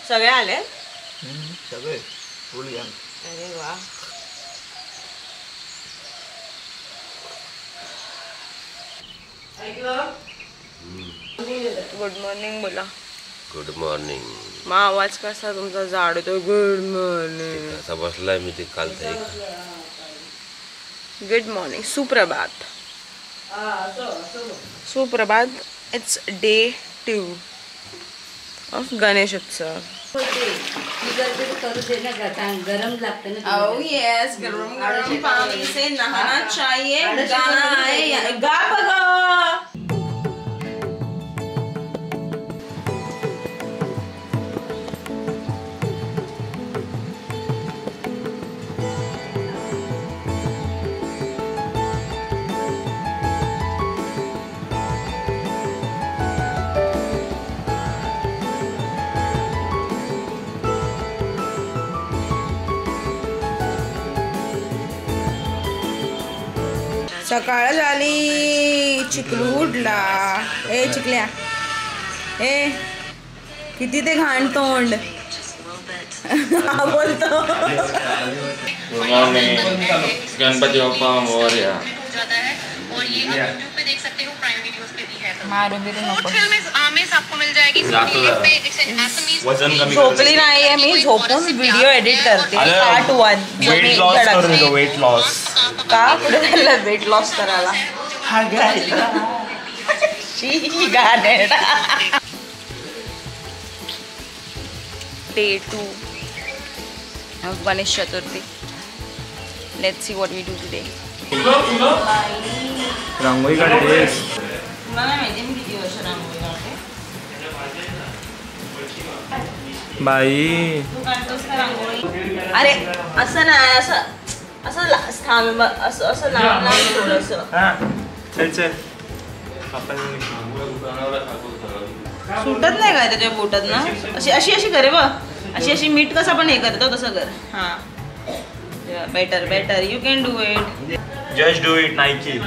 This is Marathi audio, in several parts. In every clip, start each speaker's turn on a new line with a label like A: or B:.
A: सगळे आले
B: सगळे फुल गँग.
A: अरे वा. गुड मॉर्निंग बोला.
C: Good morning.
A: मग आवाज कसा तुमचा जाड होतो. गुड मॉर्निंग
C: असा बसलाय मी ते काल तरी.
A: Good morning. सुप्रभात. सुप्रभात. इट्स डे 2 ऑफ गणेश उत्सव. यस, गरम गरम पानी से नहाना चाहिए. गाना है गा बगा. सकाळ झाली. चिकलू उठला. ए चिकल्या, ए किती ते घाण तोंड बोलतो.
B: गणपति बप्पा मोरया.
A: मारू बिरू नको.
B: वजन कमी.
A: झोपली नाहीये मी. झोपून व्हिडिओ एडिट करते. पार्ट 1.
B: वेट लॉस करून येतो. वेट लॉस
A: का पुढे झालं वेट लॉस करायला. Day 2 of Ganesh Chaturthi. Let's see what we do today.
B: Rangoli काढतेस.
A: मला माहिती मी किती वर्ष रांगोळी काढते.
B: बाई
A: तू काढतोस का रांगोळी? अरे असं नाही. असं थांब. असं लांब थोडंसं.
B: चल चल. आपण
A: सुटत नाही काय त्याच्या बोटात ना. अशी करे बघ. अशी मीठ कसं आपण हे करतो तसं कर. हां better you can do it.
B: Just do it. Nike.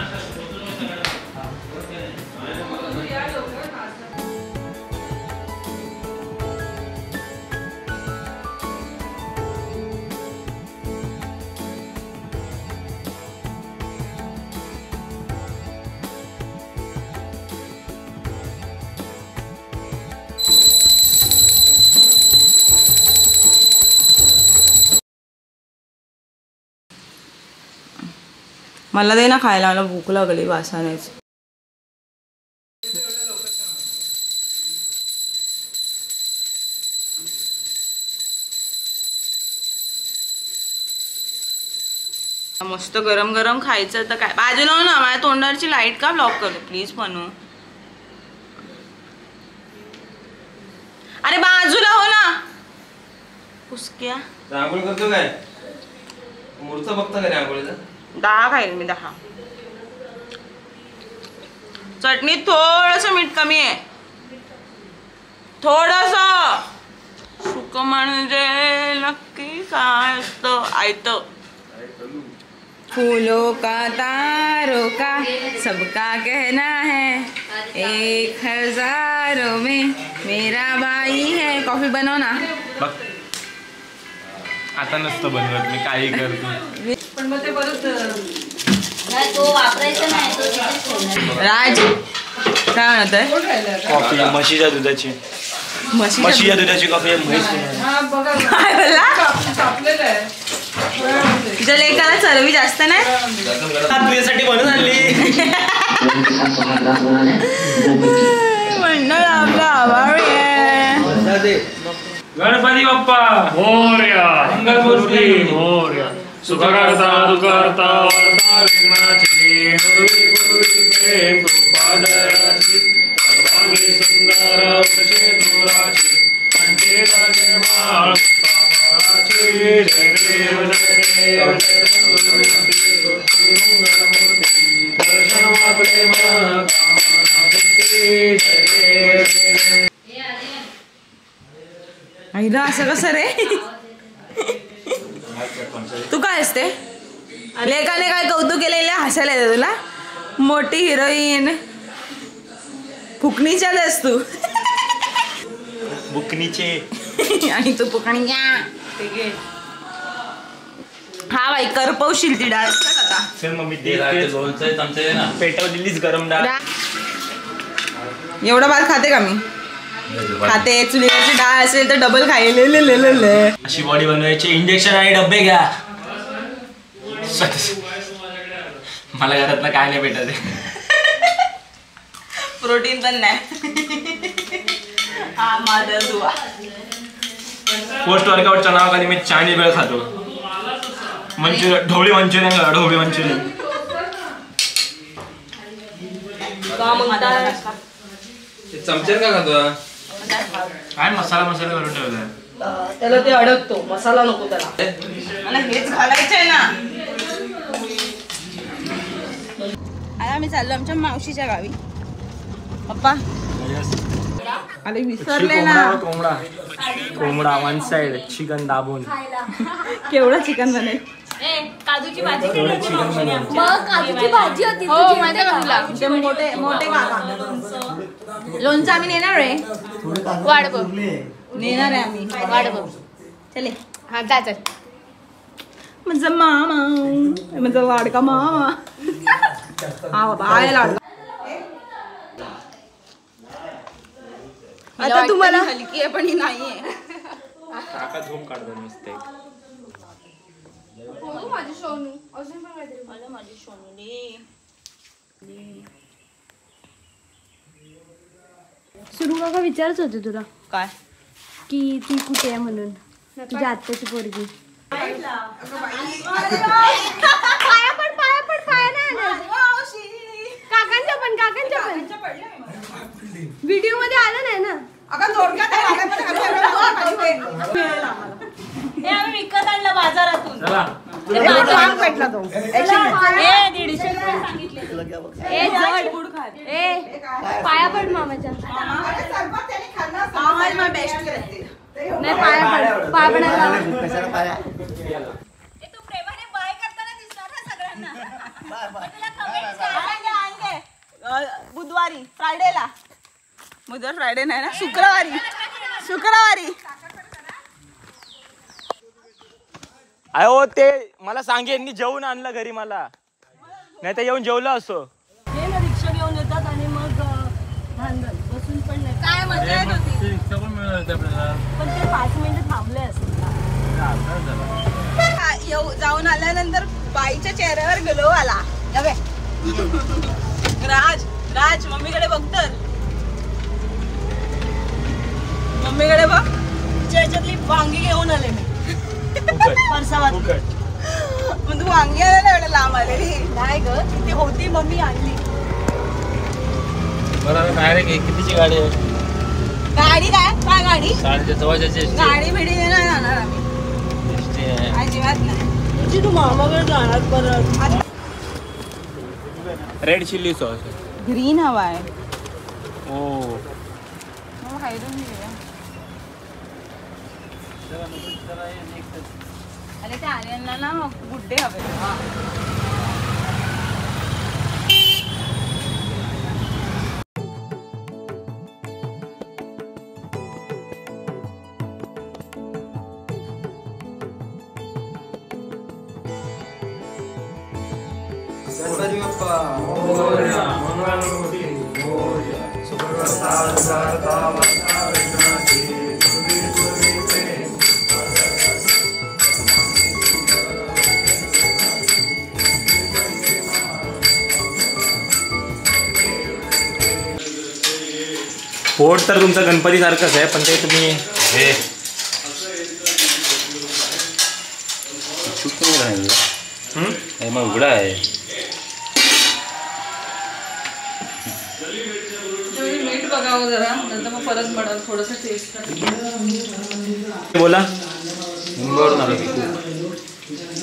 A: मला दे ना खायला. मला भूक लागली वासानेच. मस्त गरम गरम खायचं तर काय. बाजूला हो ना. माझ्या तोंडावरची लाईट का ब्लॉक करतो प्लीज म्हणू. अरे बाजूला हो ना. उसक्या
C: रांगोळी करतो काय? मूर्त बघता काय रांगोळीचा?
A: 10 खाईल मी. 10. चटणीत थोडंसं मीठ कमी आहे. थोडंसं. सुक म्हणजे नक्की काय असतं? आयतं. फूलों का तारों का सबका कहना है 1000 में मेरा भाई है. कॉफी बनव ना.
B: आता नसतं बनवत मी. काही करतो.
A: पण मग ते परत
D: नाही तो वापरायचा नाही. तो
A: राज काय म्हणत आहे?
B: कॉफी म्हशीच्या दुधाची. म्हशीच्या दुधाची कॉफी. म्हैस
A: काय बोलला? तुझ्या लेकाला चरबी जास्त नाही.
B: तुझ्यासाठी बनवून आणली.
A: मंडळ आपला आभारी आहे.
B: गणपती बाप्पा मोरया. मंगलमूर्ती मोरया. सुखकर्ता दुःखहर्ता वार्ता विघ्नाची. पूर्वी प्रेम कृपादयाची. सर्वांगी सुंदर वृषे दूराची. पंचेदाचे माळ मुक्ताफळाची. जय देव जय देव जय मंगलमूर्ती. दर्शन प्रेम कामना जय देव
A: आईला असं कसं रे? तू काय असते लेकाने काय कौतुक केलेलं हसायला येतं तुला? मोठी हिरोईन फुकणीच्याच आहेस तू.
B: बुकनीचे
A: आणि तू फुकणी हा बाई करपवशील ती डाळ आता.
B: चल मम्मी पेटावर दिलीच गरम डाळ.
A: एवढा भात खाते का मी? खाते. चुलीवरची डाळ असेल तर डबल खायले.
B: अशी बॉडी बनवायची. इंजेक्शन आणि डब्बे घ्या. मला घरातलं काय नाही भेटत.
A: प्रोटीन पण नाही. हा मादर दुआ.
B: पोस्ट वर्कआउटच्या नावाखाली मी चायनीज वेळ खातो. मंचुरियन ढोबळी मंचुरियन करा. ढोबळी मंचुरियन
C: चमच्यात का खातो?
B: काय मसाला करून ठेवलाय.
A: त्याला ते अडकतो मसाला नको त्याला. मला हेच घालायचंय ना. आता आम्ही चाललो आमच्या मावशीच्या गावी. पप्पा अरे विसरले ना.
B: कोंबडा वन साइड चिकन दाबून.
A: केवढं चिकन बनेल.
D: काजूची भाजी
B: चिकन बनवून.
D: मग काजूची भाजी होती
A: हो माहिती का तुला? ते मोठे मोठे काका. लोणचं आम्ही नेणार रे.
D: वाढव
A: नेणार आहे आम्ही.
D: वाढव
A: चले.
D: हा जा चल.
A: म्हणजे मामा म्हणजे लाडका मामा. हा बाबा आहे लाडका. आता तुम्हाला हलकी आहे पण ही नाहीये.
B: काका झोम काढतो नुसते.
D: माझी सोनू अजून पण काहीतरी.
A: माझी सोनली.
E: सुरू काका विचारच होते तुला
A: काय
E: की ती कुठे आहे म्हणून तुझ्या आत्याची पोरगी. काकांच्या पण व्हिडिओ मध्ये आलं नाही ना.
D: आम्ही विकत आणलं बाजारातून.
B: चला.
D: 150 रुपये सांगितले.
E: पाया पड मामाच्या. नाही पाया पडायला.
D: तू प्रेमाने बाय करताना दिसणार ना सगळ्यांना.
A: बुधवारी फ्रायडेला. बुधवार फ्रायडे नाही ना. शुक्रवारी.
B: अहो ते मला सांगेन जेवून आणलं घरी मला. नाही तर येऊन जेवलं असो.
E: हे ना रिक्षा घेऊन येतात आणि मग भांडण बसून पण नाही.
A: काय मजा येत होती.
E: पण ते 5 मिनिटं थांबले असतील.
A: जाऊन आल्यानंतर बाईच्या चेहऱ्यावर ग्लो आला. राज मम्मीकडे बघ तर. मम्मीकडे बघ. त्याच्यातली वांगी घेऊन आले मी. परसावात. मग तू वांगी आला एवढं लांब आलेली.
E: नाही ग ती होती मम्मी आणली.
B: कितीची गाडी आहे?
A: गाडी काय गाडी?
B: गाडी
A: बिडी नाही जाणार आम्ही. अजिबात नाही.
E: तू मामाकडे जाणार परत.
B: Red chilli sauce.
A: ग्रीन हवा आहे.
B: ओ
A: अरे त्या आर्यनला ना गुड्डे हवे.
C: गणपती बाप्पा.
B: पोट तर तुमचं गणपती सारखंच आहे पण ते तुम्ही हे
C: मग उघडा आहे.
A: मीठ बघावं जरा नंतर मग परत बनव थोडंसं टेस्ट.
B: बोला.
C: मुंबईवरून आलो मी.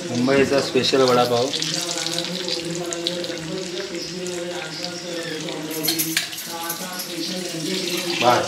C: मुंबईचा स्पेशल वडापाव. बाय.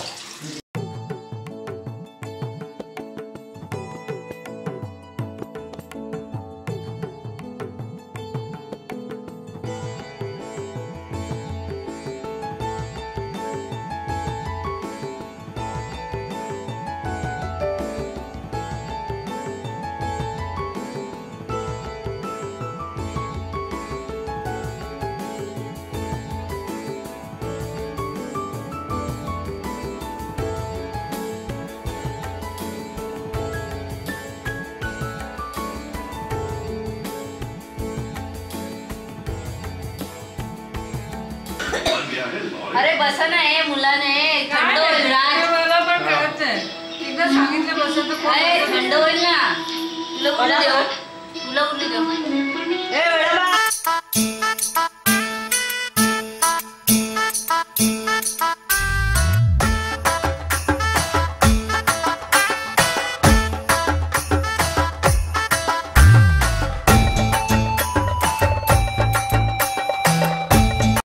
F: अरे बसा ना हे मुलाने थंड होईल राज.
E: मला पण कळत नाही. एकदा सांगितलं बसत तर
F: अरे थंड होईल ना. तुला कुठली देऊ? तुला कुठली देऊ?
A: ए वेडा